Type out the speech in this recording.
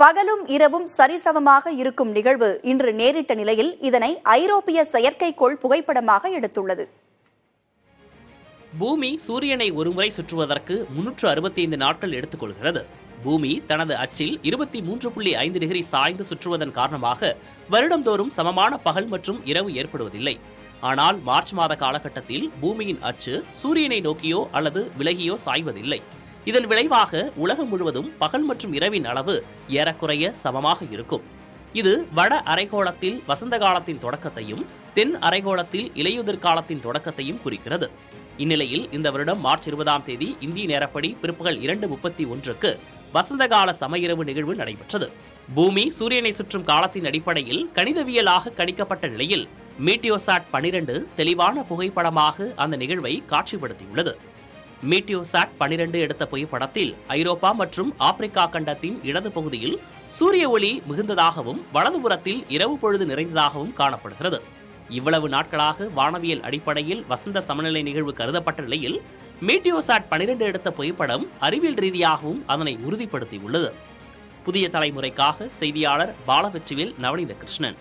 பகலும் இரவும் சரிசமமாக இருக்கும் நிகழ்வு இன்று நேரிட்ட நிலையில் இதனை ஐரோப்பிய செயற்கைக்கோள் புகைப்படமாக எடுத்துள்ளது. பூமி சூரியனை ஒருமுறை சுற்றுவதற்கு 365 நாட்கள் எடுத்துக்கொள்கிறது. பூமி தனது அச்சில் 23.5 டிகிரி சாய்ந்து சுற்றுவதன் காரணமாக வருடந்தோறும் சமமான பகல் மற்றும் இரவு ஏற்படுவதில்லை. ஆனால் மார்ச் மாத காலகட்டத்தில் பூமியின் அச்சு சூரியனை நோக்கியோ அல்லது விலகியோ சாய்வதில்லை. இதன் விளைவாக உலகம் முழுவதும் பகல் மற்றும் இரவின் அளவு ஏறக்குறைய சமமாக இருக்கும். இது வட அரைகோளத்தில் வசந்த காலத்தின் தொடக்கத்தையும் தென் அரைகோளத்தில் இலையுதிர் காலத்தின் தொடக்கத்தையும் குறிக்கிறது. இந்நிலையில் இந்த வருடம் மார்ச் 20ஆம் தேதி இந்திய நேரப்படி பிற்பகல் 2:31க்கு வசந்தகால சமயிரவு நிகழ்வு நடைபெற்றது. பூமி சூரியனை சுற்றும் காலத்தின் அடிப்படையில் கணிதவியலாக கணிக்கப்பட்ட நிலையில் மீட்டியோசாட் 12 தெளிவான புகைப்படமாக அந்த நிகழ்வை காட்சிப்படுத்தியுள்ளது. மீட்டியோசாட் 12 எடுத்த புகைப்படத்தில் ஐரோப்பா மற்றும் ஆப்பிரிக்கா கண்டத்தின் இடது பகுதியில் சூரிய ஒளி மிகுந்ததாகவும் வலதுபுறத்தில் இரவு பொழுது நிறைந்ததாகவும் காணப்படுகிறது. இவ்வளவு நாட்களாக வானவியல் அடிப்படையில் வசந்த சமநிலை நிகழ்வு கருதப்பட்ட நிலையில் மீட்டியோசாட் 12 எடுத்த புகைப்படம் அறிவியல் ரீதியாகவும் அதனை உறுதிப்படுத்தியுள்ளது. புதிய தலைமுறைக்காக செய்தியாளர் பாலவெற்றிவேல், நவநீத கிருஷ்ணன்.